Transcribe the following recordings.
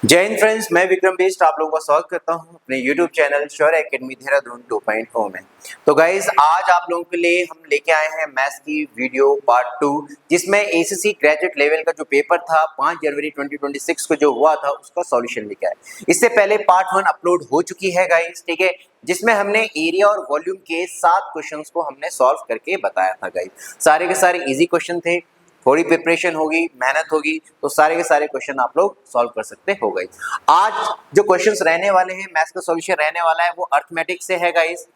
जय हिंद फ्रेंड्स, मैं विक्रम बेस्ट आप लोगों का स्वागत करता हूं अपने YouTube चैनल शौर्य एकेडमी देहरादून 2.0 में। तो गाइज आज आप लोगों के लिए हम लेके आए हैं मैथ्स की वीडियो पार्ट 2, जिसमें ACC ग्रेजुएट लेवल का जो पेपर था 5 जनवरी 2026 को जो हुआ था उसका सॉल्यूशन लेके आए। इससे पहले पार्ट 1 अपलोड हो चुकी है गाइज, ठीक है, जिसमें हमने एरिया और वॉल्यूम के 7 क्वेश्चंस को हमने सॉल्व करके बताया था गाइज। सारे के सारे इजी क्वेश्चन थे, थोड़ी प्रिपरेशन होगी, मेहनत होगी तो सारे के सारे क्वेश्चन आप लोग सॉल्व कर सकते हो गाइस। आज जो क्वेश्चंस रहने वाले हैं, मैथ्स का सॉल्यूशन रहने वाला है वो अर्थमेटिक से है गाइस,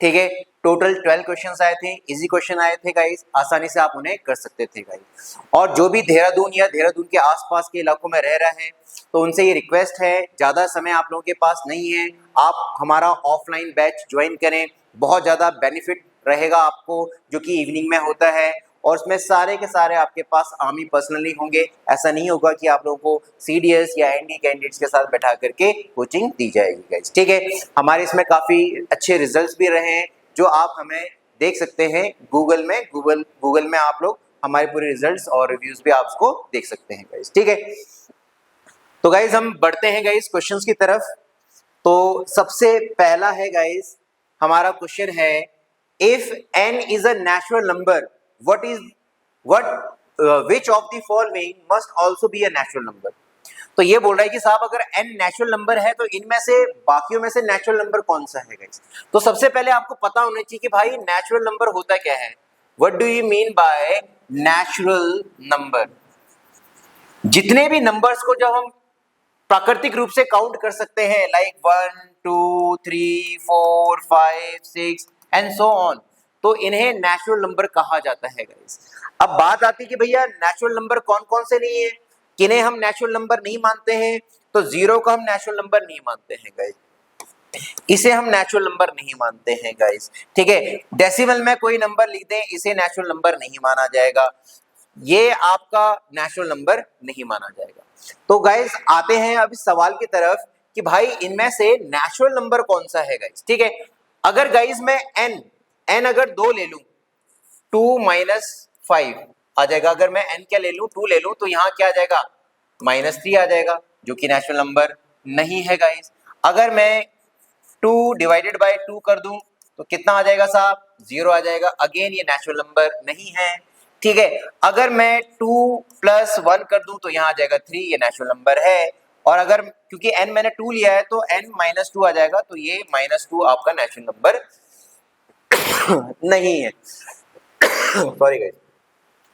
ठीक है। टोटल 12 क्वेश्चंस आए थे, इजी क्वेश्चन आए थे गाइस, आसानी से आप उन्हें कर सकते थे गाइस। और जो भी देहरादून या देहरादून के आसपास के इलाकों में रह रहे हैं तो उनसे ये रिक्वेस्ट है, ज़्यादा समय आप लोगों के पास नहीं है, आप हमारा ऑफलाइन बैच ज्वाइन करें, बहुत ज़्यादा बेनिफिट रहेगा आपको, जो कि इवनिंग में होता है और उसमें सारे के सारे आपके पास आर्मी पर्सनली होंगे। ऐसा नहीं होगा कि आप लोगों को CDS या ND कैंडिडेट्स के साथ बैठा करके कोचिंग दी जाएगी गाइस, ठीक है। हमारे इसमें काफ़ी अच्छे रिजल्ट्स भी रहे हैं जो आप हमें देख सकते हैं गूगल में आप लोग हमारे पूरे रिजल्ट्स और रिव्यूज भी आप उसको देख सकते हैं गाइस, ठीक है। तो गाइस हम बढ़ते हैं गाइस क्वेश्चंस की तरफ। तो सबसे पहला है गाइस, हमारा क्वेश्चन है, if n is a natural number which of the following must also be a natural number। तो ये बोल रहा है कि साहब अगर n नेचुरल नंबर है तो इनमें से बाकियों में से नेचुरल नंबर कौन सा है गाइस। तो सबसे पहले आपको पता होना चाहिए कि भाई नेचुरल नंबर होता क्या है। What do you mean by natural number? जितने भी नंबर्स को जब हम प्राकृतिक रूप से काउंट कर सकते हैं, लाइक 1 2 3 4 5 6 एंड सो ऑन, तो इन्हें नेचुरल नंबर कहा जाता है गाइस। अब बात आती है कि भैया नेचुरल नंबर कौन कौन से नहीं है, किन्हें हम नेचुरल नंबर नहीं मानते हैं। तो 0 को हम नेचुरल नंबर नहीं मानते हैं गाइस, इसे हम नेचुरल नंबर नहीं मानते हैं गाइस, ठीक है। डेसिमल में कोई नंबर लिख दें, इसे नेचुरल नंबर नहीं माना जाएगा, ये आपका नेचुरल नंबर नहीं माना जाएगा। तो गाइस आते हैं अब इस सवाल की तरफ कि भाई इनमें से नेचुरल नंबर कौन सा है गाइस, ठीक है। अगर गाइस मैं n अगर 2 ले लूं, 2 - 5 आ जाएगा। अगर मैं n क्या ले लूं, 2 ले लूं, तो यहाँ क्या आ जाएगा, -3 आ जाएगा, जो कि नेचुरल नंबर नहीं है गाइस। अगर मैं 2 डिवाइडेड बाय 2 कर दूं तो कितना आ जाएगा साहब, 0 आ जाएगा। अगेन ये नेचुरल नंबर नहीं है, ठीक है। अगर मैं 2 + 1 कर दूं तो यहाँ आ जाएगा 3, ये नेचुरल नंबर है। और अगर क्योंकि n मैंने 2 लिया है तो n - 2 आ जाएगा, तो ये -2 आपका नेचुरल नंबर नहीं है। Sorry guys.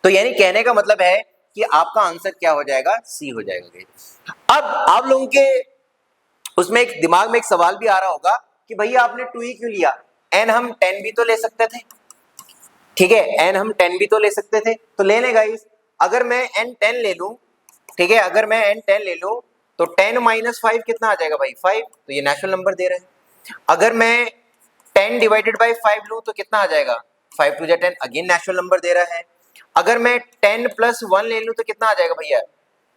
तो यानी कहने का मतलब है कि आपका आंसर क्या हो जाएगा, सी हो जाएगा गाइस। अब आप लोगों के उसमें एक दिमाग में एक सवाल भी आ रहा होगा कि भैया आपने 2 ही क्यों लिया, n हम 10 भी तो ले सकते थे, ठीक है। n हम 10 भी तो ले सकते थे, तो ले लें गाइस। अगर मैं n 10 ले लूं, ठीक है, अगर मैं n 10 ले लूं तो 10 - 5 कितना आ जाएगा भाई, 5, तो ये नेचुरल नंबर दे रहे हैं। अगर मैं 10 डिवाइडेड बाय 5 लूं तो कितना आ जाएगा, 5 × 10, अगेन नेचुरल नंबर दे रहा है। अगर मैं 10 + 1 ले लूं तो कितना आ जाएगा भैया,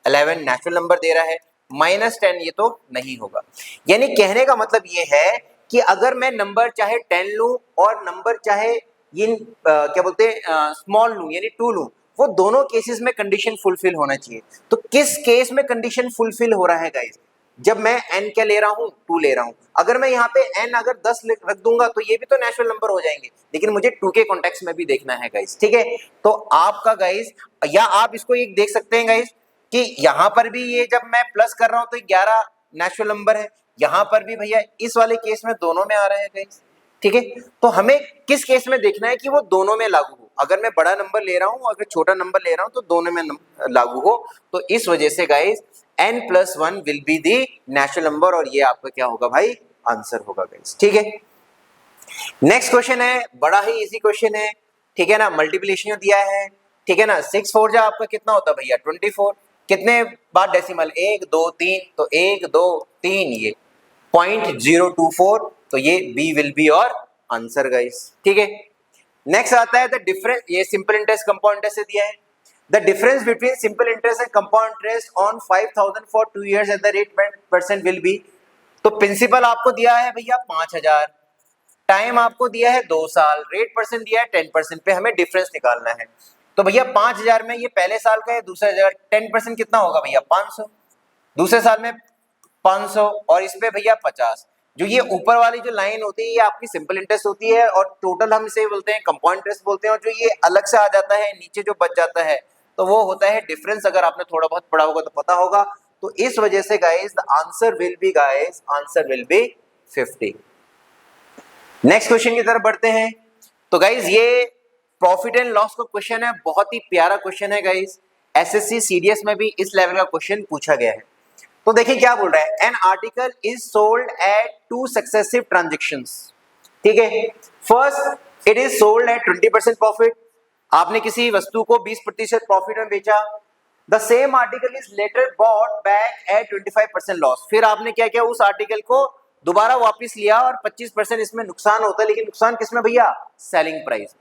11, नेचुरल नंबर दे रहा है। -10 ये तो नहीं होगा। यानी कहने का मतलब ये है कि अगर मैं नंबर चाहे 10 लूं और नंबर चाहे ये क्या बोलते हैं स्मॉल लूं यानी 2 लूं, वो दोनों केसेस में कंडीशन फुलफिल होना चाहिए। तो किस केस में कंडीशन फुलफिल हो रहा है गाइस, जब मैं n क्या ले रहा हूं, 2 ले रहा हूं। अगर मैं यहाँ पे n अगर 10 रख दूंगा तो ये भी तो नेचुरल नंबर हो जाएंगे, लेकिन मुझे 2 के कॉन्टेक्स्ट में भी देखना है गाइस, ठीक है। तो आपका गाइस, या आप इसको एक देख सकते हैं गाइस कि यहाँ पर भी ये जब मैं प्लस कर रहा हूं तो 11 नेचुरल नंबर है, यहाँ पर भी भैया इस वाले केस में दोनों में आ रहा है गाइस, ठीक है। तो हमें किस केस में देखना है कि वो दोनों में लागू हो। अगर मैं बड़ा नंबर ले रहा हूं, अगर छोटा नंबर ले रहा हूं तो दोनों में लागू हो। तो इस वजह से guys n + 1 will be the natural number, और ये आपका क्या होगा भाई, आंसर होगा गाइस, ठीक है। नेक्स्ट क्वेश्चन है, बड़ा ही इजी क्वेश्चन है, ठीक है ना। मल्टीप्लिकेशन दिया है, ठीक है ना। 6 4 जा आपका कितना होता है भैया, 24। कितने बार डेसिमल, 1 2 3, तो 1 2 3 ये 0.024, तो ये बी विल बी और आंसर गाइस, ठीक है। नेक्स्ट आता है द डिफरेंस, ये सिंपल इंटरेस्ट कंपाउंड इंटरेस्ट से दिया है। The difference between simple interest and compound interest on 5000 for 2 years at the rate % will be. तो प्रिंसिपल आपको दिया है भैया 5000, टाइम आपको दिया है 2 साल, रेट % दिया है 10% पे, हमें डिफरेंस निकालना है। तो भैया 5000 में ये पहले साल का है, दूसरे 10% कितना होगा भैया, 500। दूसरे साल में 500 और इस पे भैया 50। जो ये ऊपर वाली जो लाइन होती है ये आपकी सिंपल इंटरेस्ट होती है और टोटल हम इसे बोलते हैं कंपाउंड इंटरेस्ट बोलते हैं, और जो ये अलग से आ जाता है नीचे जो बच जाता है तो वो होता है डिफरेंस। अगर आपने थोड़ा बहुत पढ़ा होगा तो पता होगा। तो इस वजह से guys the answer will be 50। Next question की तरफ बढ़ते हैं। तो गाइस ये प्रॉफिट एंड लॉस का क्वेश्चन है, बहुत ही प्यारा क्वेश्चन है गाइस। एसएससी सीडीएस में भी इस लेवल का क्वेश्चन पूछा गया है। तो देखिए क्या बोल रहा है, an article is sold at 2 successive transactions. ठीक है, first it is sold at 20% profit, आपने किसी वस्तु को 20% प्रॉफिट में बेचा। The same article is later bought back at 25% loss, फिर आपने क्या किया, उस आर्टिकल को दोबारा वापस लिया और 25% इसमें नुकसान होता है, लेकिन नुकसान किसमें भैया, सेलिंग प्राइस।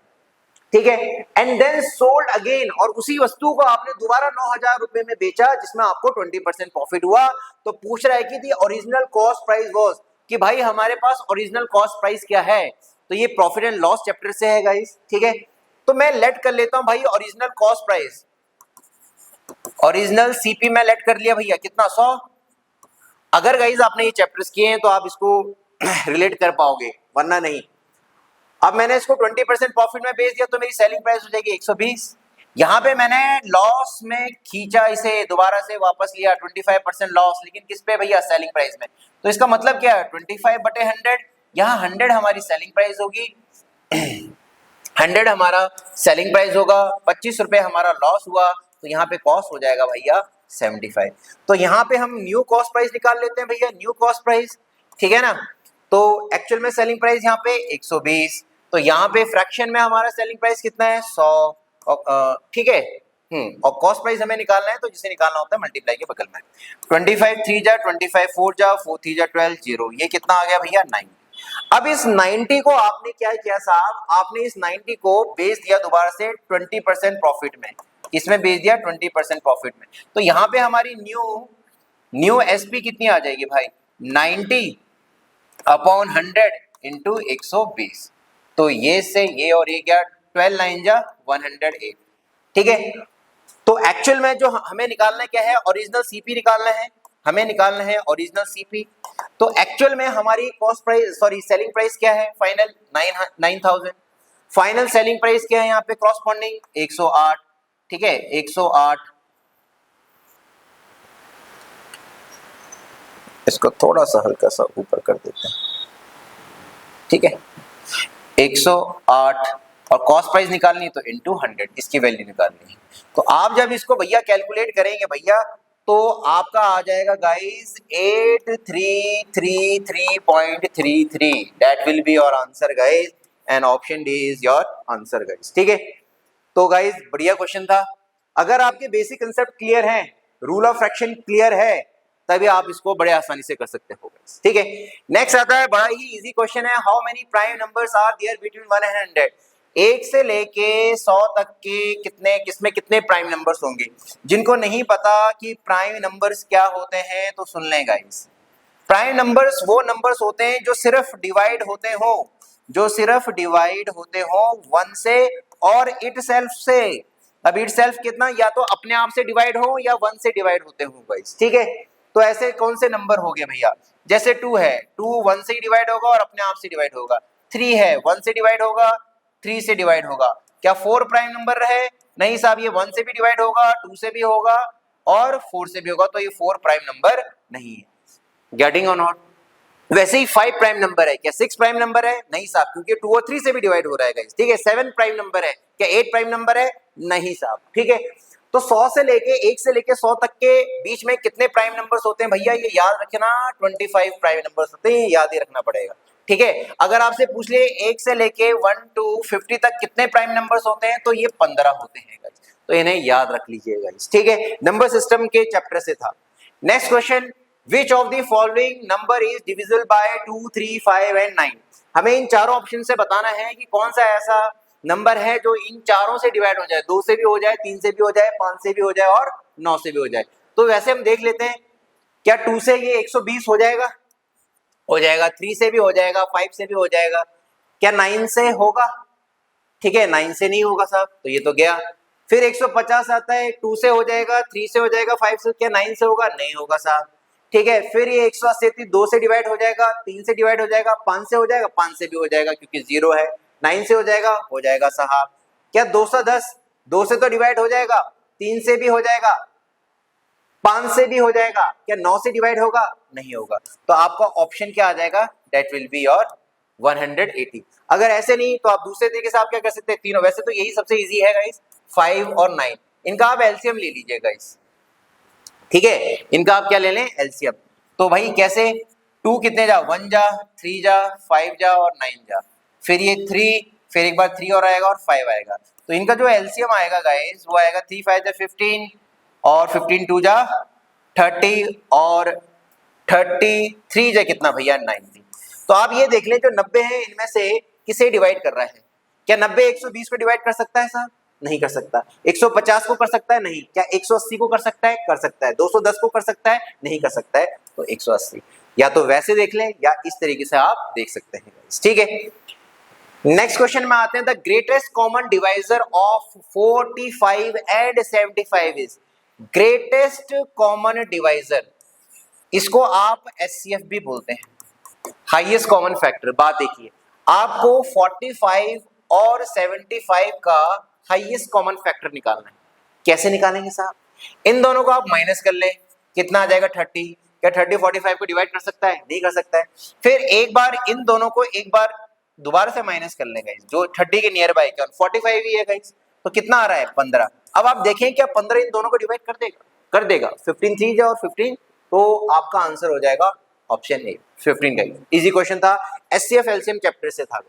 ठीक है, एंड देन सोल्ड अगेन, और उसी वस्तु को आपने दोबारा 9,000 रुपए में बेचा जिसमें आपको 20% प्रॉफिट हुआ। तो पूछ रहा है कि the original cost price was, कि भाई हमारे पास ओरिजिनल कॉस्ट प्राइस क्या है। तो ये प्रॉफिट एंड लॉस चैप्टर से है गाइस। ठीक है, तो मैं लेट कर लेता हूं भाई original cost price, original CP में लेट कर लिया भैया कितना, 100। अगर गाइस आपने ये चैप्टर्स किए हैं तो आप इसको रिलेट कर पाओगे, वरना नहीं। अब मैंने इसको 20% प्रॉफिट में बेच दिया तो मेरी सेलिंग प्राइस हो जाएगी 120। यहाँ पे मैंने लॉस में खींचा, इसे दोबारा से वापस लिया 25% लॉस, लेकिन किस पे भैया, सेलिंग प्राइस में। तो इसका मतलब क्या है, 25/100, यहाँ 100 हमारी सेलिंग प्राइस होगी 100 हमारा सेलिंग प्राइस होगा, 25 रुपए हमारा लॉस हुआ, तो यहाँ पे कॉस्ट हो जाएगा भैया 75। तो यहाँ पे हम न्यू कॉस्ट प्राइस निकाल लेते हैं भैया, न्यू कॉस्ट प्राइस। ठीक है ना, तो एक्चुअल में सेलिंग प्राइस यहाँ पे 120, तो यहाँ पे फ्रैक्शन में हमारा सेलिंग प्राइस कितना है, 100। ठीक है, और कॉस्ट प्राइस हमें निकालना है, तो जिसे निकालना होता है मल्टीप्लाई के बगल में 25 3 जा 25 4 जा 4 3 जा 12 0, ये कितना आ गया भैया 90। अब इस 90 को आपने क्या किया साहब, आपने इस 90 को बेच दिया दोबारा से 20% प्रॉफिट में, इसमें बेच दिया 20% प्रॉफिट में। तो यहाँ पे हमारी न्यू एसपी कितनी आ जाएगी भाई, 90/100 इंटू 120। तो ये से ये और ये क्या, 12 9 जा 108। ठीक है, तो एक्चुअल में जो हमें निकालना क्या है, ओरिजिनल सीपी निकालना है, हमें निकालना है ओरिजिनल सीपी। तो एक्चुअल में हमारी cost price, sorry selling price क्या है, फाइनल 9000। फाइनल सेलिंग प्राइस क्या है यहाँ पे, कॉरस्पॉन्डिंग 108। ठीक है, 108, इसको थोड़ा सा हल्का सा ऊपर कर देते हैं। ठीक है, 108 और कॉस्ट प्राइस निकालनी है तो इनटू 100 इसकी वैल्यू निकालनी है। तो आप जब इसको भैया कैलकुलेट करेंगे भैया, तो आपका आ जाएगा guys 8333.33। That will be your answer guys, and option D is your answer guys. ठीक है, तो गाइस बढ़िया क्वेश्चन था। अगर आपके बेसिक कंसेप्ट क्लियर हैं, रूल ऑफ फ्रैक्शन क्लियर है, तभी आप इसको बड़े आसानी से कर सकते हो। ठीक है, नेक्स्ट आता है बड़ा ही इजी क्वेश्चन है, how many prime numbers are there between 1 and 100। 1 से लेके 100 तक के कितने, किसमें कितने प्राइम नंबर्स होंगे। जिनको नहीं पता कि प्राइम नंबर्स क्या होते हैं तो सुन लें गाइस। प्राइम नंबर्स वो नंबर्स होते हैं जो सिर्फ डिवाइड होते हो, जो सिर्फ डिवाइड होते हो 1 से और इट सेल्फ से। अब इट सेल्फ कितना, या तो अपने आप से डिवाइड हो या 1 से डिवाइड होते हो गाइस। ठीक है, तो ऐसे कौन से नंबर हो गए भैया, जैसे 2 है, 2 1 से डिवाइड होगा और अपने आप से डिवाइड होगा। 3 है, 1 से डिवाइड होगा, 3 से डिवाइड होगा। क्या 4 प्राइम नंबर रहे, नहीं साहब, ये 1 से भी डिवाइड होगा, 2 से भी होगा और 4 से भी होगा, तो ये 4 प्राइम नंबर नहीं है। गेटिंग और नॉट। वैसे ही 5 प्राइम नंबर है, क्या 6 प्राइम नंबर है, नहीं साहब, क्योंकि 2 और 3 से भी डिवाइड हो रहा है गाइस। ठीक है, 7 प्राइम नंबर है, क्या 8 प्राइम नंबर है, नहीं साहब। ठीक है, तो 100 से लेके 1 से लेके 100 तक के बीच में कितने प्राइम नंबर्स होते हैं भैया, ये याद रखना 25 प्राइम नंबर्स होते हैं, याद ही रखना पड़ेगा। ठीक है, अगर आपसे पूछ ले 1 से लेके 1 to 50 तक कितने प्राइम नंबर्स होते हैं, तो ये 15 होते हैं गाइस, तो इन्हें याद रख लीजिएगा गाइस। ठीक है, नंबर सिस्टम के चैप्टर से था। Next question, Which of the following number is divisible by 2, 3, 5 and 9। हमें इन चारों ऑप्शन से बताना है कि कौन सा ऐसा नंबर है जो इन चारों से डिवाइड हो जाए, 2 से भी हो जाए, 3 से भी हो जाए, 5 से भी हो जाए और 9 से भी हो जाए। तो वैसे हम देख लेते हैं, क्या 2 से ये 120 हो जाएगा, 3 से भी हो जाएगा, 5 से भी हो जाएगा। क्या 9 से होगा, ठीक है 9 से नहीं होगा साहब, तो ये तो गया। फिर 150 आता है, 2 से हो जाएगा, 3 से हो जाएगा, 5 से, क्या 9 से होगा, नहीं होगा साहब। ठीक है, फिर ये 180 2 से डिवाइड हो जाएगा, 3 से डिवाइड हो जाएगा, 5 से हो जाएगा, 5 से भी हो जाएगा क्योंकि 0 है, 9 से हो जाएगा साहब। क्या 210 2 से तो डिवाइड हो जाएगा, 3 से भी हो जाएगा, 5 से भी हो जाएगा, क्या 9 से डिवाइड होगा? नहीं होगा। तो आपका ऑप्शन क्या आ जाएगा? That will be your 180। अगर ऐसे नहीं तो आप दूसरे तरीके से आप क्या कर सकते हैं, तीनों, वैसे तो यही सबसे इजी है गाइस, 5 और 9, इनका आप एलसीएम ले लीजिए गाइस, ठीक है, इनका आप क्या ले लें? एलसीएम। तो भाई कैसे? 2 कितने जा? 1 जा, 3 जा, 5 जा और 9 जा, फिर ये 3, फिर एक बार 3 और आएगा और 5 आएगा। तो इनका जो एलसीएम आएगा गाइस वो आएगा 3 5 जा 15 और 15 2 जा 30 और 33 जा कितना भैया? 90। तो आप ये देख लें जो 90 है इनमें से किसे डिवाइड कर रहा है? क्या 90 120 को डिवाइड कर सकता है साहब? नहीं कर सकता। 150 को कर सकता है? नहीं। क्या 180 को कर सकता है? कर सकता है। 210 को कर सकता है? नहीं कर सकता है। तो 180 या तो वैसे देख लें या इस तरीके से आप देख सकते हैं, ठीक है। नेक्स्ट क्वेश्चन में आते हैं, the greatest common divisor of 45 and 75 is, greatest common divisor, इसको आप एचसीएफ भी बोलते हैं, हाईएस्ट कॉमन फैक्टर। बात देखिए, आपको 45 और 75 का हाईएस्ट कॉमन फैक्टर निकालना है। कैसे निकालेंगे साहब? इन दोनों को आप माइनस कर ले, कितना आ जाएगा? 30। क्या 30 45 को डिवाइड कर सकता है? नहीं कर सकता है। फिर एक बार इन दोनों को एक बार दोबारा से माइनस कर लेंगे, जो 30 के नियर बाय, क्या 45 ही है गाइस, तो कितना आ रहा है? 15। अब आप देखें क्या 15 इन दोनों को डिवाइड कर देगा? कर देगा। 15 3 और 15, तो आपका आंसर हो जाएगा ऑप्शन ए, 15 का। इजी क्वेश्चन था, एचसीएफ एलसीएम चैप्टर से था।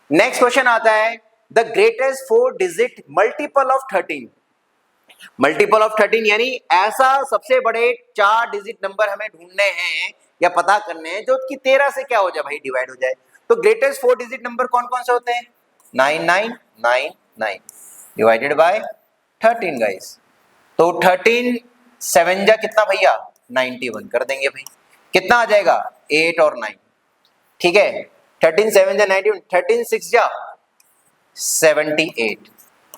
नेक्स्ट क्वेश्चन आता है, the greatest 4 digit multiple of 13। Multiple of 13 यानी ऐसा सबसे बड़े 4 डिजिट नंबर हमें ढूंढने हैं या पता करने हैं जो कि 13 से क्या हो जाए भाई? डिवाइड हो जाए। तो ग्रेटेस्ट 4 डिजिट नंबर कौन कौन से होते हैं? 9999 डिवाइडेड बाय 13 गाइस। तो 13 7 जा कितना भैया? 91 कर देंगे भाई, कितना आ जाएगा? 8 और 9, ठीक है। 13 7 जा 91, 13 6 जा 78,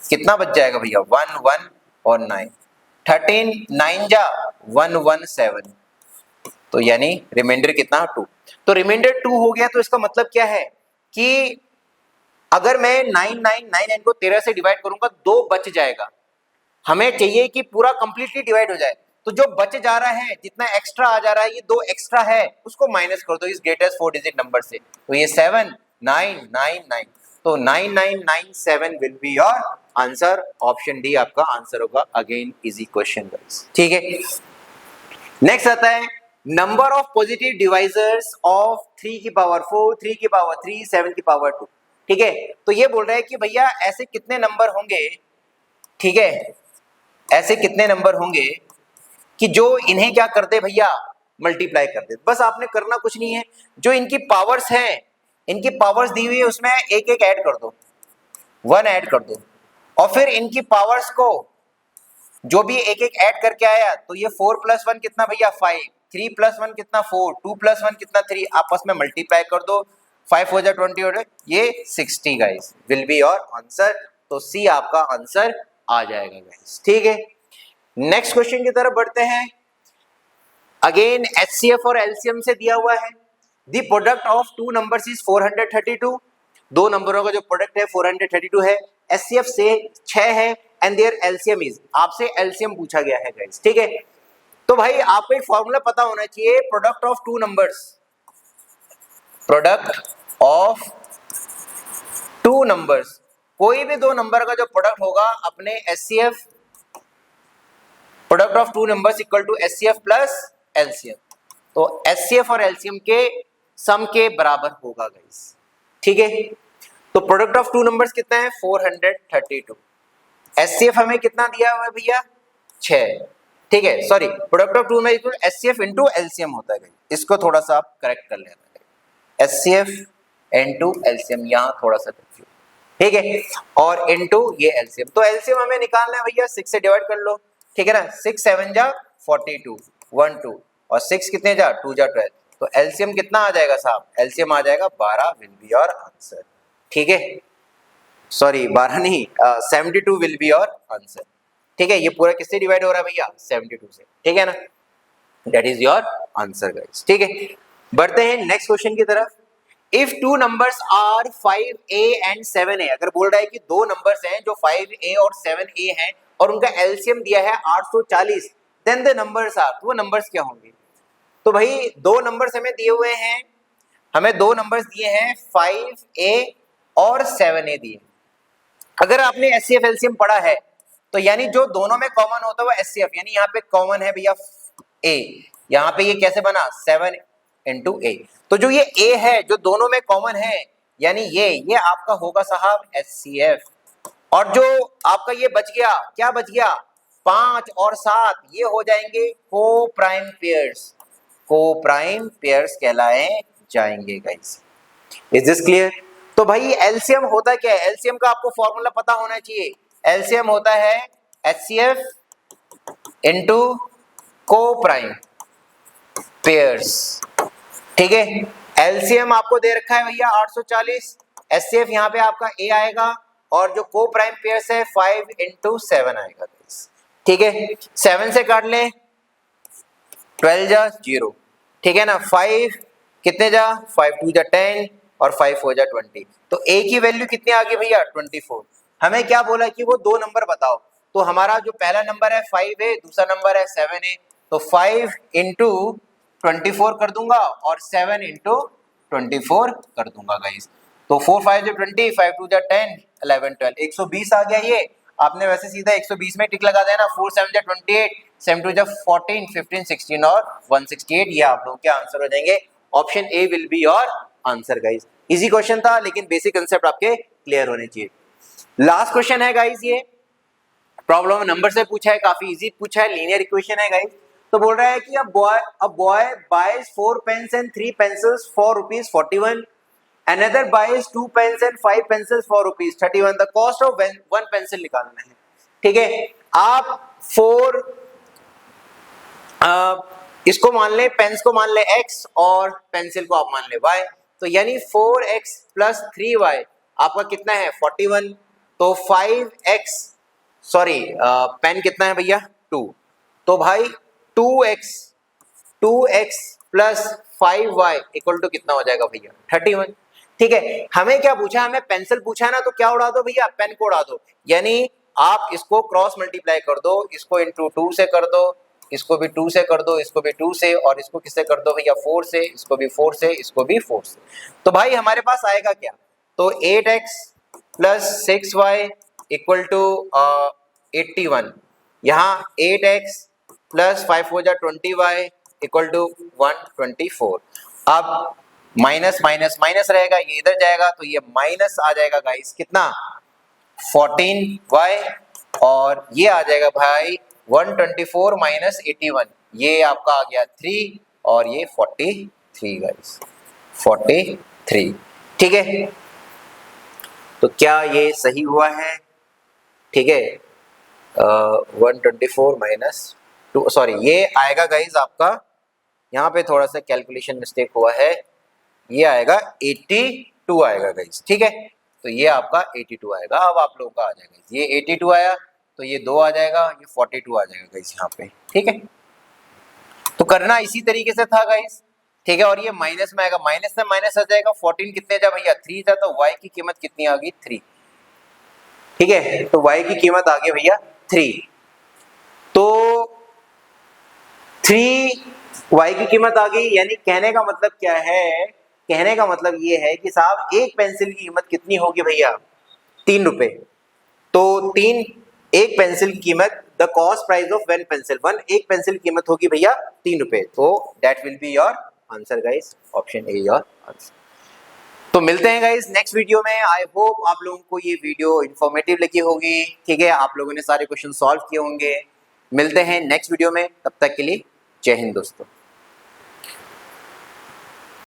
कितना बच जाएगा भैया? 1 1 और 9, 13 9 जा 117, तो यानी रिमाइंडर कितना? 2। तो रिमाइंडर 2 हो गया। तो इसका मतलब क्या है कि अगर मैं 9999 को 13 से डिवाइड करूंगा 2 बच जाएगा, हमें चाहिए कि पूरा कंप्लीटली डिवाइड हो जाए। तो जो बच जा रहा है, जितना एक्स्ट्रा आ जा रहा है, ये 2 एक्स्ट्रा है, उसको माइनस कर दो इस ग्रेटेस्ट 4 डिजिट नंबर से। तो ये 7999, तो 9997 will be your answer. Option D आपका आंसर होगा। अगेन इजी क्वेश्चन गाइस, ठीक है। नेक्स्ट आता है, number of positive divisors of 3 की पावर 4, 3 की पावर 3, 7 की पावर 2, ठीक है। तो ये बोल रहा है कि भैया ऐसे कितने नंबर होंगे, ठीक है, ऐसे कितने नंबर होंगे कि जो इन्हें क्या कर दे भैया? मल्टीप्लाई कर दे। बस आपने करना कुछ नहीं है, जो इनकी पावर्स हैं, इनकी पावर्स दी हुई है उसमें एक एक ऐड कर दो, 1 ऐड कर दो, और फिर इनकी पावर्स को जो भी एक एक ऐड करके आया, तो ये 4 + 1 कितना भैया? 5, 3 + 1 कितना? 4, 2 + 1 कितना? 3, आपस में मल्टीप्लाई कर दो, 5 4 जा 20 हो जाए, ये 60 guys will be your answer. तो सी आपका आंसर आ जाएगा गाइस, ठीक है। नेक्स्ट क्वेश्चन की तरफ बढ़ते हैं। अगेन एचसीएफ और एलसीएम से दिया हुआ है, the product of 2 numbers is 432, 2 नंबरों का जो प्रोडक्ट है 432 है, एचसीएफ से 6 है, एंड देयर एलसीएम इज, आपसे एलसीएम पूछा गया है गाइस, ठीक है। तो भाई आपको एक फॉर्मूला पता होना चाहिए, product of 2 numbers, product of 2 numbers, कोई भी 2 नंबर का जो प्रोडक्ट होगा अपने HCF, product of 2 numbers equal to HCF plus LCM. तो एचसीएफ और एलसीएम के सम के बराबर होगा गाइस, ठीक है। तो प्रोडक्ट ऑफ 2 नंबर्स कितना है? 432। एचसीएफ हमें कितना दिया हुआ है भैया? 6, ठीक है। सॉरी, प्रोडक्ट ऑफ 2 में एचसीएफ इनटू एलसीएम होता है गाइस, इसको थोड़ा सा आप करेक्ट कर लेना, एचसीएफ इनटू एलसीएम, यहां थोड़ा सा कंफ्यूज, ठीक है, और इनटू ये एलसीएम। तो एलसीएम हमें निकालना है भैया, 6 से डिवाइड कर लो, ठीक है ना। 6 7 जा 42, 1 2, और 6 कितने जा? 2 जा 12, तो एलसीएम कितना आ जाएगा साहब? एलसीएम आ जाएगा 12 विल बी योर आंसर, ठीक है। सॉरी 12 नहीं, 72 विल बी योर आंसर, ठीक है। ये पूरा किससे डिवाइड हो रहा है भैया? 72 से, ठीक है ना। That is your answer guys. ठीक है, बढ़ते हैं नेक्स्ट क्वेश्चन की तरफ। If two numbers are 5a and 7a, अगर बोल रहा है कि दो नंबर्स हैं जो 5a और 7a हैं और उनका एलसीएम दिया है 840, देन द नंबर्स आर, वो नंबर्स क्या होंगे? तो भाई दो नंबर्स हमें दिए हुए हैं, हमें दो नंबर्स दिए हैं 5a और 7a दिए। अगर आपने एचसीएफ एलसीएम पढ़ा है तो यानी जो दोनों में कॉमन होता है वो एचसीएफ, यानी यहाँ पे कॉमन है भैया a, यहाँ पे ये कैसे बना 7 इंटू a, तो जो ये a है जो दोनों में कॉमन है यानी ये आपका होगा साहब एचसीएफ। और जो आपका ये बच गया, क्या बच गया 5 और 7, ये हो जाएंगे को प्राइम पेयर्स, को प्राइम पेयर्स कहलाए जाएंगे गाइस। Is this clear? तो भाई एलसीएम होता क्या है? एलसीएम का आपको फॉर्मूला पता होना चाहिए। एलसीएम होता है एचसीएफ इनटू को प्राइम पेयर्स। ठीक है, एलसीएम आपको दे रखा है भैया 840, एचसीएफ यहाँ पे आपका ए आएगा और जो को प्राइम पेयर्स है 5 इंटू 7 आएगा। ठीक है, 7 से काट ले 12 जा 0, ठीक है ना, 5 कितने जा 5 2 जा 10 और 5 4 जा 20, तो ए की वैल्यू कितनी आ गई भैया 24। हमें क्या बोला कि वो दो नंबर बताओ, तो हमारा जो पहला नंबर है 5 है, दूसरा नंबर है 7 है, तो 5 इंटू 24 कर दूंगा और 7 इंटू 24 कर दूंगा गाइस। तो 4 5 जो 20, 5 2 जा 10, 11 12, 120 आ गया। ये आपने वैसे सीधा 120 में टिक लगा देना, 4 7 जा 28, 7 2 जा 14, 15 16 और 168, ये आप लोगों के आंसर हो जाएंगे। Option A will be your answer guys. Easy question था लेकिन बेसिक कंसेप्ट आपके क्लियर होने चाहिए। लास्ट क्वेश्चन है गाइस, ये प्रॉब्लम नंबर से पूछा है, काफी इजी पूछा है, लीनियर इक्वेशन है गाइस। तो बोल रहा है कि a boy buys 4 pens and 3 pencils for ₹41, another buys 2 pens and 5 pencils for ₹31, the cost of one pencil निकालना है। ठीक है, आप 4 इसको मान ले, पेंस को मान ले x और पेंसिल को आप मान ले y, तो यानी 4x प्लस 3y आपका कितना है 41, तो 5x सॉरी पेन कितना है भैया 2, तो भाई 2x plus 5y equal to कितना हो जाएगा भैया 31। ठीक है, हमें क्या पूछा, हमें पेंसिल पूछा है ना, तो क्या उड़ा दो भैया पेन को उड़ा दो, यानी आप इसको क्रॉस मल्टीप्लाई कर दो, इसको इंटू 2 से कर दो, इसको भी 2 से कर दो, इसको भी 2 से, और इसको किससे कर दो भैया 4 से, इसको भी 4 से, इसको भी 4 से, तो भाई हमारे पास आएगा क्या, तो 8x plus 6y equal to 81, यहाँ 8x प्लस 5 4 जा 20y इक्वल टू 124। अब माइनस माइनस माइनस रहेगा, ये इधर जाएगा तो ये माइनस आ जाएगा गाइस कितना 14y, और ये आ जाएगा भाई 124 माइनस 81, ये आपका आ गया 3 और ये 43 गाइस 43। ठीक है, तो क्या ये सही हुआ है? ठीक है, 124 माइनस 2, सॉरी ये आएगा गाइज आपका, यहाँ पे थोड़ा सा कैलकुलेशन मिस्टेक हुआ है, ये आएगा 82 आएगा गाइज। ठीक है, तो ये आपका 82 आएगा। अब आप लोगों का आ जाएगा, ये 82 आया तो ये 2 आ जाएगा, ये 42 आ जाएगा गाइज यहाँ पे। ठीक है, तो करना इसी तरीके से था गाइज। ठीक है, और ये माइनस में आएगा, माइनस से माइनस आ जाएगा, 14 कितने जा भैया 3 जा, तो y की कीमत कितनी आ गई 3। ठीक है, तो y की कीमत आ गई भैया 3, तो 3y की कीमत आ गई, यानी कहने का मतलब क्या है, कहने का मतलब ये है कि साहब एक पेंसिल की कीमत कितनी होगी भैया 3 रुपए, तो एक पेंसिल की कीमत, the cost price of one pencil, एक पेंसिल की कीमत होगी भैया 3 रुपए, तो that will be your answer guys, option A your answer. तो मिलते हैं गाइस नेक्स्ट वीडियो में। आई होप आप लोगों को ये वीडियो इन्फॉर्मेटिव लगी होगी। ठीक है, आप लोगों ने सारे क्वेश्चन सॉल्व किए होंगे। मिलते हैं नेक्स्ट वीडियो में, तब तक के लिए जय हिंद दोस्तों।